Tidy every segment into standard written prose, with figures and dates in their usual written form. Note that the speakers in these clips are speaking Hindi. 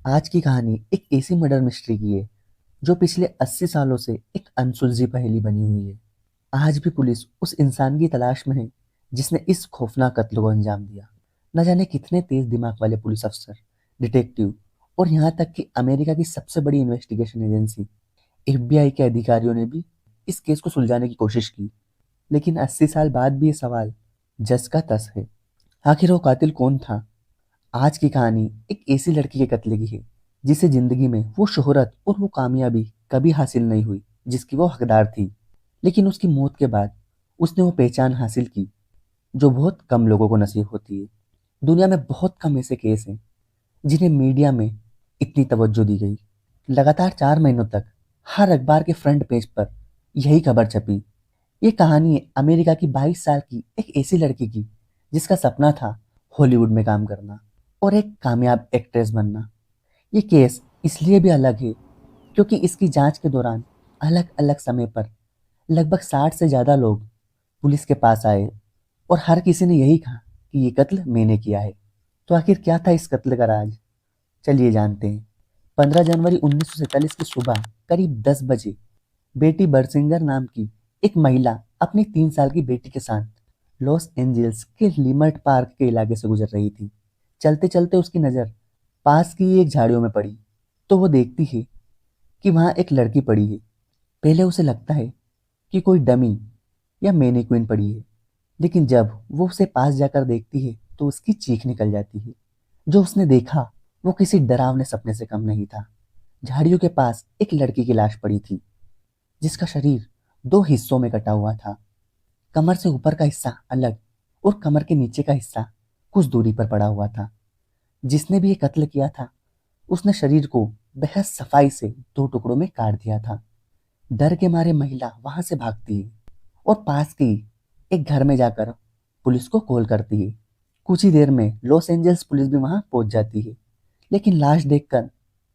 आज की कहानी एक ऐसी मर्डर मिस्ट्री की है जो पिछले 80 सालों से एक अनसुलझी पहेली बनी हुई है। आज भी पुलिस उस इंसान की तलाश में है जिसने इस खौफनाक कत्ल को अंजाम दिया। न जाने कितने तेज दिमाग वाले पुलिस अफसर, डिटेक्टिव और यहाँ तक कि अमेरिका की सबसे बड़ी इन्वेस्टिगेशन एजेंसी एफबीआई के अधिकारियों ने भी इस केस को सुलझाने की कोशिश की। लेकिन 80 साल बाद भी ये सवाल जस का तस है। आखिर वो कातिल कौन था? आज की कहानी एक ऐसी लड़की के कत्ले की है जिसे जिंदगी में वो शोहरत और वो कामयाबी कभी हासिल नहीं हुई जिसकी वो हकदार थी। लेकिन उसकी मौत के बाद उसने वो पहचान हासिल की जो बहुत कम लोगों को नसीब होती है। दुनिया में बहुत कम ऐसे केस हैं जिन्हें मीडिया में इतनी तवज्जो दी गई। लगातार 4 महीनों तक हर अखबार के फ्रंट पेज पर यही खबर छपी। ये कहानी है अमेरिका की 22 साल की एक ऐसी लड़की की जिसका सपना था हॉलीवुड में काम करना और एक कामयाब एक्ट्रेस बनना। ये केस इसलिए भी अलग है क्योंकि इसकी जांच के दौरान अलग अलग समय पर लगभग 60 से ज्यादा लोग पुलिस के पास आए और हर किसी ने यही कहा कि ये कत्ल मैंने किया है। तो आखिर क्या था इस कत्ल का राज? चलिए जानते हैं। 15 जनवरी 1947 की सुबह करीब 10 बजे बेटी बर्सिंगर नाम की एक महिला अपनी 3 साल की बेटी के साथ लॉस एंजल्स के लिमर्ट पार्क के इलाके से गुजर रही थी। चलते चलते उसकी नज़र पास की एक झाड़ियों में पड़ी तो वो देखती है कि वहां एक लड़की पड़ी है। पहले उसे लगता है कि कोई डमी या मैनीक्विन पड़ी है, लेकिन जब वो उसे पास जाकर देखती है तो उसकी चीख निकल जाती है। जो उसने देखा वो किसी डरावने सपने से कम नहीं था। झाड़ियों के पास एक लड़की की लाश पड़ी थी जिसका शरीर दो हिस्सों में कटा हुआ था। कमर से ऊपर का हिस्सा अलग और कमर के नीचे का हिस्सा कुछ दूरी पर पड़ा हुआ था। जिसने भी ये कत्ल किया था उसने शरीर को बेहद सफाई से दो टुकड़ों में काट दिया था। डर के मारे महिला वहां से भागती है और पास की एक घर में जाकर पुलिस को कॉल करती है। कुछ ही देर में लॉस एंजल्स पुलिस भी वहां पहुंच जाती है, लेकिन लाश देखकर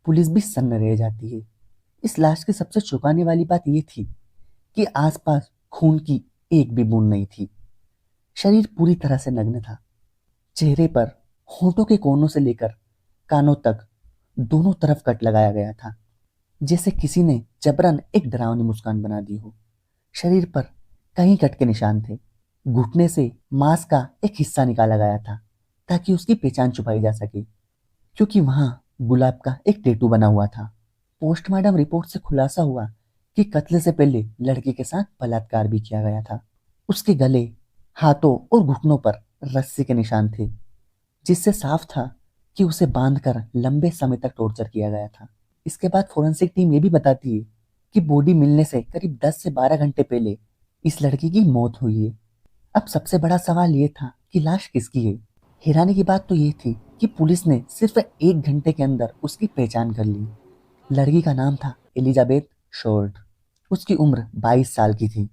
पुलिस भी सन्न रह जाती है। इस लाश की सबसे चौंकाने वाली बात यह थी कि आसपास खून की एक भी बूंद नहीं थी। शरीर पूरी तरह से नग्न था। चेहरे पर होठों के कोनों से लेकर कानों तक दोनों तरफ कट लगाया गया था, जैसे किसी ने जबरन एक डरावनी मुस्कान बना दी हो। शरीर पर कई कट के निशान थे। घुटने से मांस का एक हिस्सा निकाला गया था ताकि उसकी पहचान छुपाई जा सके, क्योंकि वहां गुलाब का एक टैटू बना हुआ था। पोस्टमार्टम रिपोर्ट से खुलासा हुआ कि कत्ल से पहले लड़की के साथ बलात्कार भी किया गया था। उसके गले, हाथों और घुटनों पर रस्सी के निशान थे, जिससे साफ था कि उसे बांधकर लंबे समय तक टॉर्चर किया गया था। इसके बाद फोरेंसिक टीम ये भी बताती है कि बॉडी मिलने से करीब 10 से 12 घंटे पहले इस लड़की की मौत हुई है। अब सबसे बड़ा सवाल ये था कि लाश किसकी है। हैरानी की बात तो ये थी कि पुलिस ने सिर्फ 1 घंटे के अंदर उसकी पहचान कर ली। लड़की का नाम था एलिजाबेथ शॉर्ट। उसकी उम्र 22 साल की थी।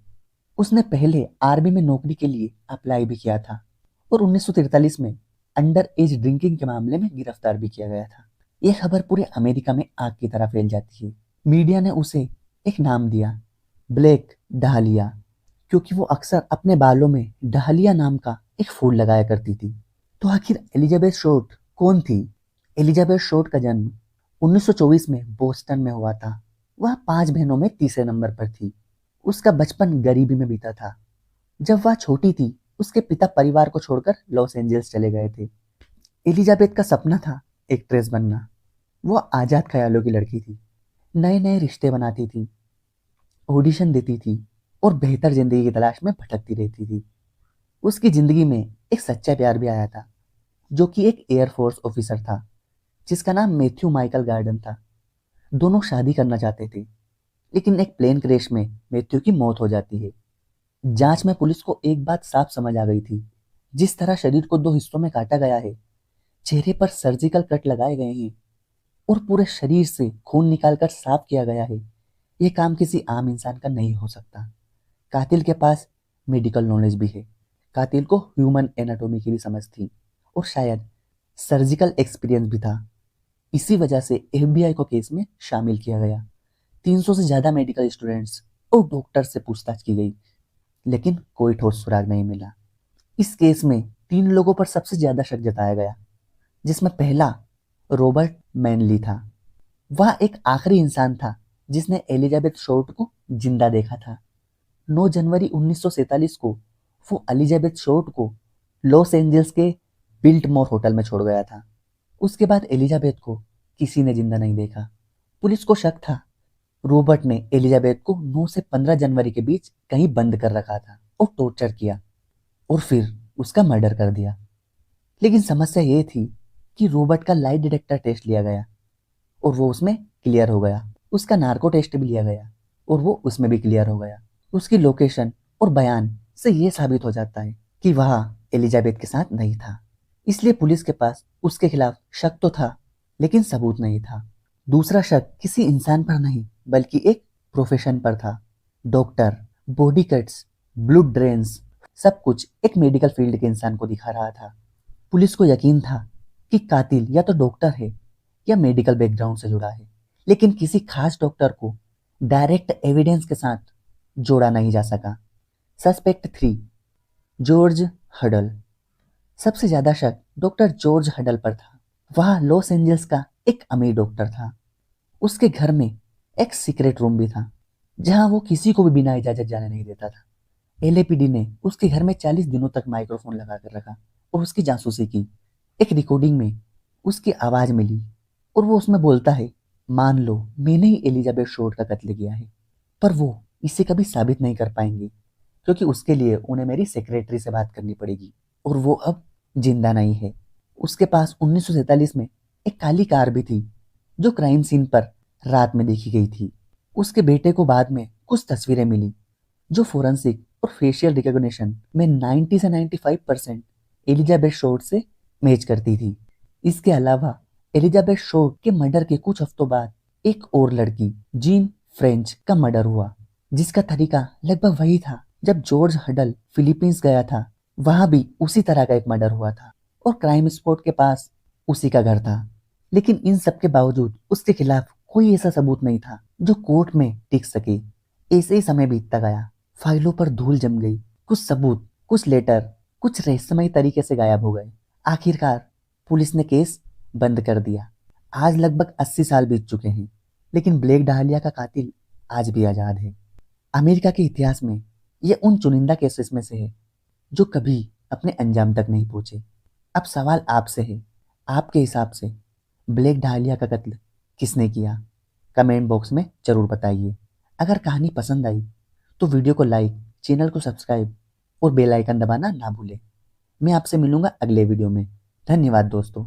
उसने पहले आर्मी में नौकरी के लिए अप्लाई भी किया था और 1943 में अंडर एज ड्रिंकिंग के मामले में गिरफ्तार भी किया गया था। यह खबर पूरे अमेरिका में आग की तरह फैल जाती है। मीडिया ने उसे एक नाम दिया, ब्लैक डहालिया, क्योंकि वो अक्सर अपने बालों में डहालिया नाम का एक फूल लगाया करती थी। तो आखिर एलिजाबेथ शॉर्ट कौन थी? एलिजाबेथ शॉर्ट का जन्म 1924 में बोस्टन में हुआ था। वह 5 बहनों में तीसरे नंबर पर थी। उसका बचपन गरीबी में बीता था। जब वह छोटी थी उसके पिता परिवार को छोड़कर लॉस एंजल्स चले गए थे। एलिजाबेथ का सपना था एक्ट्रेस बनना। वो आजाद ख्यालों की लड़की थी। नए नए रिश्ते बनाती थी, ऑडिशन देती थी और बेहतर जिंदगी की तलाश में भटकती रहती थी। उसकी जिंदगी में एक सच्चा प्यार भी आया था जो कि एक एयरफोर्स ऑफिसर था जिसका नाम मैथ्यू माइकल गार्डन था। दोनों शादी करना चाहते थे, लेकिन एक प्लेन क्रैश में मैथ्यू की मौत हो जाती है। जांच में पुलिस को एक बात साफ समझ आ गई थी। जिस तरह शरीर को दो हिस्सों में काटा गया है, चेहरे पर सर्जिकल कट लगाए गए हैं और पूरे शरीर से खून निकालकर साफ किया गया है, यह काम किसी आम इंसान का नहीं हो सकता। कातिल के पास मेडिकल नॉलेज भी है। कातिल को ह्यूमन एनाटॉमी की भी समझ थी और शायद सर्जिकल एक्सपीरियंस भी था। इसी वजह से एफबीआई को केस में शामिल किया गया। 300 से ज्यादा मेडिकल स्टूडेंट्स और डॉक्टर से पूछताछ की गई, लेकिन कोई ठोस सुराग नहीं मिला। इस केस में 3 लोगों पर सबसे ज्यादा शक जताया गया, जिसमें पहला रॉबर्ट मैनली था। वह एक आखिरी इंसान था जिसने एलिजाबेथ शॉर्ट को जिंदा देखा था। 9 जनवरी 1947 को वो एलिजाबेथ शॉर्ट को लॉस एंजल्स के बिल्टमोर होटल में छोड़ गया था। उसके बाद एलिजाबेथ को किसी ने जिंदा नहीं देखा। पुलिस को शक था रॉबर्ट ने एलिजाबेथ को 9 से 15 जनवरी के बीच कहीं बंद कर रखा था और टॉर्चर किया और फिर उसका मर्डर कर दिया। लेकिन समस्या ये थी कि रॉबर्ट का लाई डिटेक्टर टेस्ट लिया गया और वो उसमें क्लियर हो गया। उसका नार्को टेस्ट भी लिया गया और वो उसमें भी क्लियर हो गया। उसकी लोकेशन और बयान से ये साबित हो जाता है कि वह एलिजाबेथ के साथ नहीं था। इसलिए पुलिस के पास उसके खिलाफ शक तो था, लेकिन सबूत नहीं था। दूसरा शक किसी इंसान पर नहीं बल्कि एक प्रोफेशन पर था। Doctor, body cuts, blood drains, सब कुछ एक मेडिकल फील्ड के इंसान को दिखा रहा था। पुलिस को यकीन था कि कातिल या तो डॉक्टर है या मेडिकल बैकग्राउंड से जुड़ा है, लेकिन किसी खास डॉक्टर को डायरेक्ट एविडेंस के साथ जोड़ा नहीं जा सका। Suspect 3, George Huddle. सबसे ज्यादा शक डॉक्टर जॉर्ज हडल पर था। वह लॉस एंजल्स का एक अमीर डॉक्टर था। उसके घर में एक सीक्रेट रूम भी था जहां वो किसी को भी बिना इजाजत जाने नहीं देता था। एलएपीडी ने उसके घर में 40 दिनों तक माइक्रोफोन लगा कर रखा और उसकी जासूसी की। एक रिकॉर्डिंग में उसकी आवाज मिली और वो उसमें बोलता है, मान लो मैंने ही एलिजाबेथ शॉर्ट का कत्ल किया है, पर वो इसे कभी साबित नहीं कर पाएंगे क्योंकि उसके लिए उन्हें मेरी सेक्रेटरी से बात करनी पड़ेगी और वो अब जिंदा नहीं है। उसके पास 1947 में एक काली कार भी थी जो क्राइम सीन पर रात में देखी गई थी। उसके बेटे को बाद में कुछ तस्वीरें मिली जो फोरेंसिक और फेशियल रिकॉग्निशन में 90 से 95% एलिजाबेथ शॉर्ट से मैच करती थी। इसके अलावा एलिजाबेथ शॉर्ट के मर्डर के कुछ हफ्तों बाद एक और लड़की जीन फ्रेंच का मर्डर हुआ, जिसका तरीका लगभग वही था। जब जॉर्ज हडल फिलीपींस गया था वहां भी उसी तरह का एक मर्डर हुआ था और क्राइम स्पॉट के पास उसी का घर था। लेकिन इन सब के बावजूद उसके खिलाफ कोई ऐसा सबूत नहीं था जो कोर्ट में टिक सके। ऐसे ही समय बीतता गया, फाइलों पर धूल जम गई, कुछ सबूत, कुछ लेटर, कुछ रहस्यमय तरीके से गायब हो गए। आखिरकार पुलिस ने केस बंद कर दिया। आज लगभग 80 साल बीत चुके हैं, लेकिन ब्लेक डाहलिया का कातिल आज भी आजाद है। अमेरिका के इतिहास में यह उन चुनिंदा केसेस में से है जो कभी अपने अंजाम तक नहीं पहुंचे। अब सवाल आपसे है, आपके हिसाब से ब्लेक डाहलिया का कत्ल किसने किया? कमेंट बॉक्स में जरूर बताइए। अगर कहानी पसंद आई तो वीडियो को लाइक, चैनल को सब्सक्राइब और बेल आइकन दबाना ना भूलें। मैं आपसे मिलूंगा अगले वीडियो में। धन्यवाद दोस्तों।